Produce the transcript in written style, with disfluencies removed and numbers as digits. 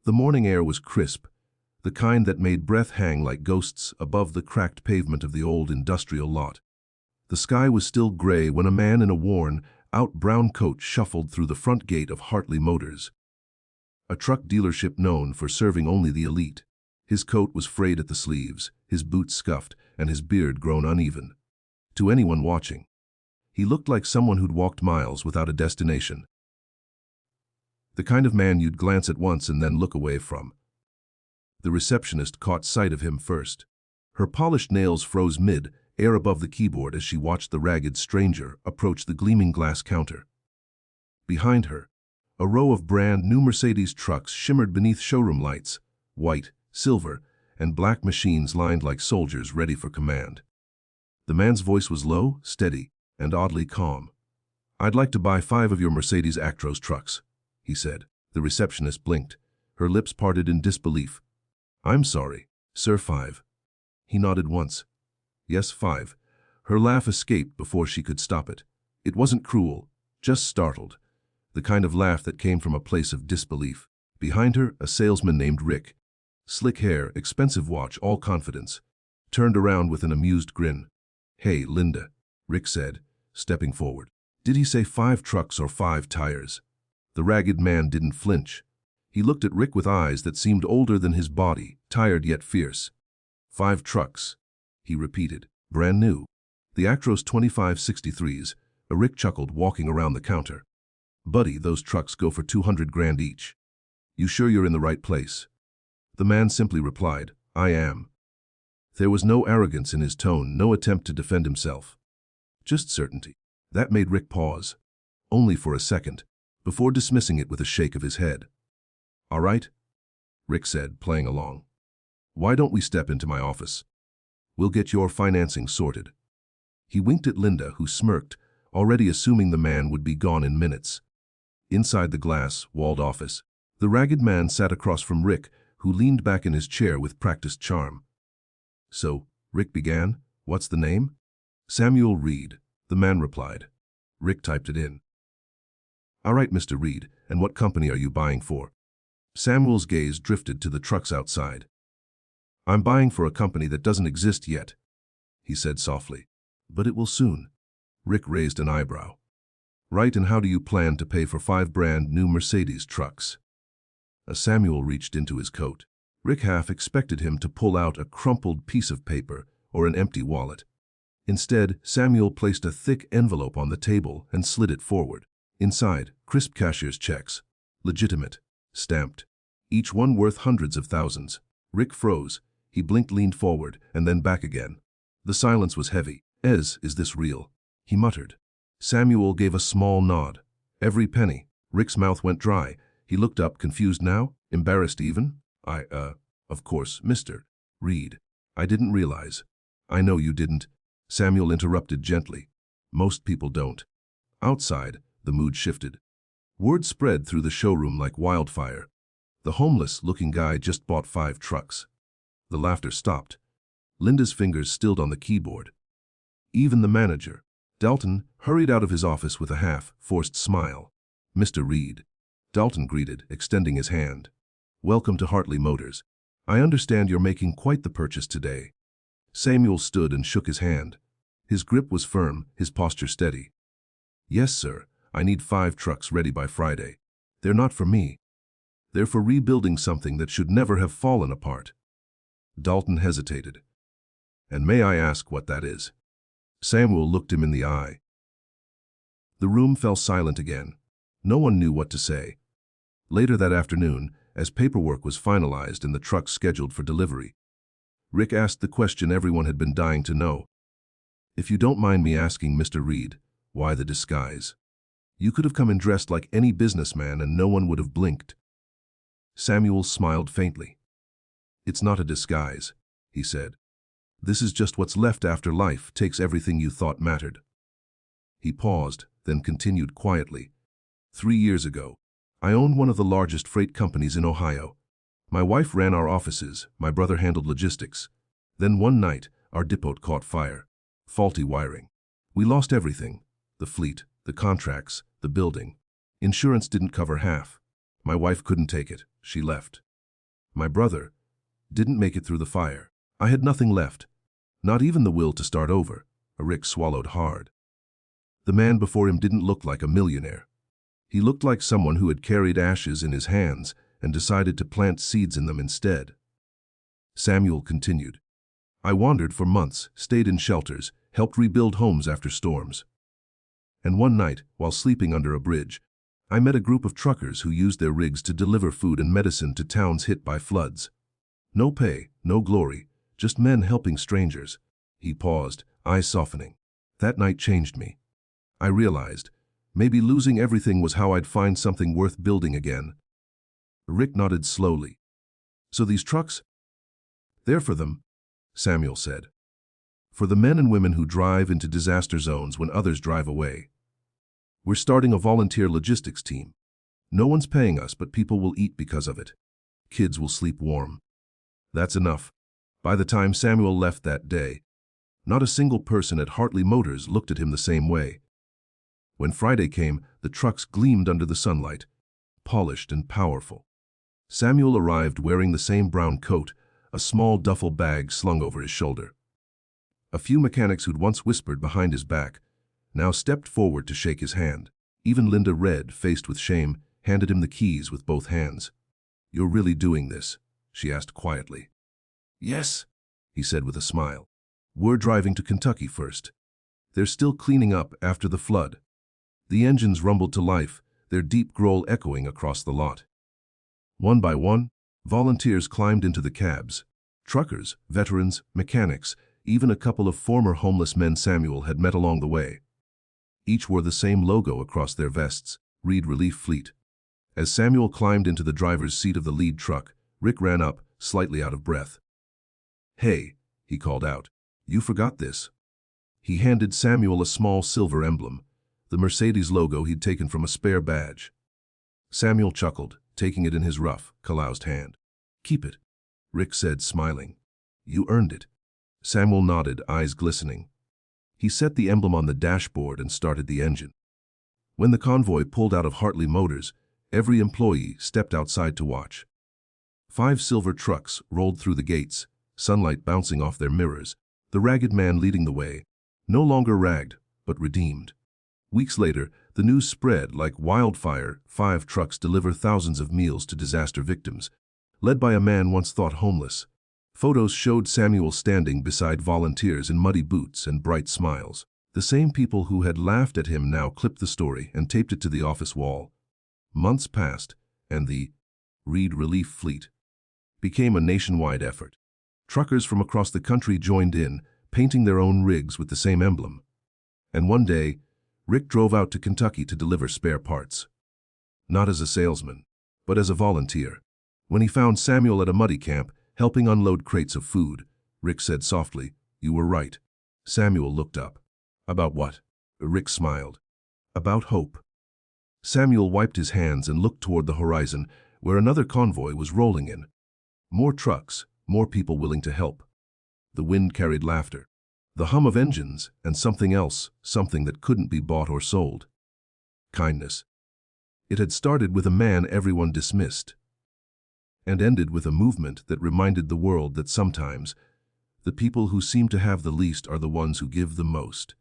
The morning air was crisp, the kind that made breath hang like ghosts above the cracked pavement of the old industrial lot. The sky was still gray when a man in a worn, out brown coat shuffled through the front gate of Hartley Motors, a truck dealership known for serving only the elite. His coat was frayed at the sleeves, his boots scuffed, and his beard grown uneven. To anyone watching, he looked like someone who'd walked miles without a destination. The kind of man you'd glance at once and then look away from. The receptionist caught sight of him first. Her polished nails froze mid-air above the keyboard as she watched the ragged stranger approach the gleaming glass counter. Behind her, a row of brand-new Mercedes trucks shimmered beneath showroom lights, white, silver, and black machines lined like soldiers ready for command. The man's voice was low, steady, and oddly calm. "I'd like to buy 5 of your Mercedes Actros trucks," he said. The receptionist blinked, her lips parted in disbelief. "I'm sorry, sir, 5. He nodded once. "Yes, 5. Her laugh escaped before she could stop it. It wasn't cruel, just startled, the kind of laugh that came from a place of disbelief. Behind her, a salesman named Rick, slick hair, expensive watch, all confidence, turned around with an amused grin. "Hey, Linda," Rick said, stepping forward. "Did he say 5 trucks or 5 tires?" The ragged man didn't flinch. He looked at Rick with eyes that seemed older than his body, tired yet fierce. 5 trucks, he repeated, brand new. The Actros 2563s, Rick chuckled, walking around the counter. "Buddy, those trucks go for 200 grand each. You sure you're in the right place?" The man simply replied, "I am." There was no arrogance in his tone, no attempt to defend himself. Just certainty. That made Rick pause, only for a second, before dismissing it with a shake of his head. "All right," Rick said, playing along. "Why don't we step into my office? We'll get your financing sorted." He winked at Linda, who smirked, already assuming the man would be gone in minutes. Inside the glass-walled office, the ragged man sat across from Rick, who leaned back in his chair with practiced charm. "So," Rick began, "what's the name?" "Samuel Reed," the man replied. Rick typed it in. "All right, Mr. Reed, and what company are you buying for?" Samuel's gaze drifted to the trucks outside. "I'm buying for a company that doesn't exist yet," he said softly. "But it will soon." Rick raised an eyebrow. "Right, and how do you plan to pay for 5 brand-new Mercedes trucks?" Samuel reached into his coat. Rick half expected him to pull out a crumpled piece of paper or an empty wallet. Instead, Samuel placed a thick envelope on the table and slid it forward. Inside, crisp cashier's checks, legitimate, stamped, each one worth hundreds of thousands. Rick froze. He blinked, leaned forward, and then back again. The silence was heavy. "Is this real?" he muttered. Samuel gave a small nod. "Every penny." Rick's mouth went dry. He looked up, confused now, embarrassed even. Of course, Mr. Reed. I didn't realize." "I know you didn't," Samuel interrupted gently. "Most people don't." Outside, the mood shifted. Word spread through the showroom like wildfire. The homeless-looking guy just bought 5 trucks. The laughter stopped. Linda's fingers stilled on the keyboard. Even the manager, Dalton, hurried out of his office with a half-forced smile. "Mr. Reed," Dalton greeted, extending his hand. "Welcome to Hartley Motors. I understand you're making quite the purchase today." Samuel stood and shook his hand. His grip was firm, his posture steady. "Yes, sir. I need 5 trucks ready by Friday. They're not for me. They're for rebuilding something that should never have fallen apart." Dalton hesitated. "And may I ask what that is?" Samuel looked him in the eye. The room fell silent again. No one knew what to say. Later that afternoon, as paperwork was finalized and the trucks scheduled for delivery, Rick asked the question everyone had been dying to know. "If you don't mind me asking, Mr. Reed, why the disguise? You could have come in dressed like any businessman and no one would have blinked." Samuel smiled faintly. "It's not a disguise," he said. "This is just what's left after life takes everything you thought mattered." He paused, then continued quietly. 3 years ago, I owned one of the largest freight companies in Ohio. My wife ran our offices, my brother handled logistics. Then one night, our depot caught fire. Faulty wiring. We lost everything. The fleet, the contracts, the building. Insurance didn't cover half. My wife couldn't take it. She left. My brother didn't make it through the fire. I had nothing left, not even the will to start over. Rick swallowed hard. The man before him didn't look like a millionaire. He looked like someone who had carried ashes in his hands and decided to plant seeds in them instead. Samuel continued. I wandered for months, stayed in shelters, helped rebuild homes after storms. And one night, while sleeping under a bridge, I met a group of truckers who used their rigs to deliver food and medicine to towns hit by floods. No pay, no glory, just men helping strangers. He paused, eyes softening. That night changed me. I realized, maybe losing everything was how I'd find something worth building again. Rick nodded slowly. So these trucks? They're for them, Samuel said. For the men and women who drive into disaster zones when others drive away. We're starting a volunteer logistics team. No one's paying us, but people will eat because of it. Kids will sleep warm. That's enough. By the time Samuel left that day, not a single person at Hartley Motors looked at him the same way. When Friday came, the trucks gleamed under the sunlight, polished and powerful. Samuel arrived wearing the same brown coat, a small duffel bag slung over his shoulder. A few mechanics who'd once whispered behind his back now stepped forward to shake his hand. Even Linda Red, faced with shame, handed him the keys with both hands. You're really doing this? She asked quietly. Yes, he said with a smile. We're driving to Kentucky first. They're still cleaning up after the flood. The engines rumbled to life, their deep growl echoing across the lot. One by one, volunteers climbed into the cabs. Truckers, veterans, mechanics, even a couple of former homeless men Samuel had met along the way. Each wore the same logo across their vests, Reed Relief Fleet. As Samuel climbed into the driver's seat of the lead truck, Rick ran up, slightly out of breath. Hey, he called out. You forgot this. He handed Samuel a small silver emblem, the Mercedes logo he'd taken from a spare badge. Samuel chuckled, taking it in his rough, calloused hand. Keep it, Rick said, smiling. You earned it. Samuel nodded, eyes glistening. He set the emblem on the dashboard and started the engine. When the convoy pulled out of Hartley Motors, every employee stepped outside to watch. 5 silver trucks rolled through the gates, sunlight bouncing off their mirrors, the ragged man leading the way, no longer ragged, but redeemed. Weeks later, the news spread like wildfire. 5 trucks deliver thousands of meals to disaster victims, led by a man once thought homeless. Photos showed Samuel standing beside volunteers in muddy boots and bright smiles. The same people who had laughed at him now clipped the story and taped it to the office wall. Months passed, and the Reed Relief Fleet became a nationwide effort. Truckers from across the country joined in, painting their own rigs with the same emblem. And one day, Rick drove out to Kentucky to deliver spare parts. Not as a salesman, but as a volunteer. When he found Samuel at a muddy camp, helping unload crates of food, Rick said softly, You were right. Samuel looked up. About what? Rick smiled. About hope. Samuel wiped his hands and looked toward the horizon, where another convoy was rolling in. More trucks, more people willing to help. The wind carried laughter, the hum of engines, and something else, something that couldn't be bought or sold. Kindness. It had started with a man everyone dismissed, and ended with a movement that reminded the world that sometimes the people who seem to have the least are the ones who give the most.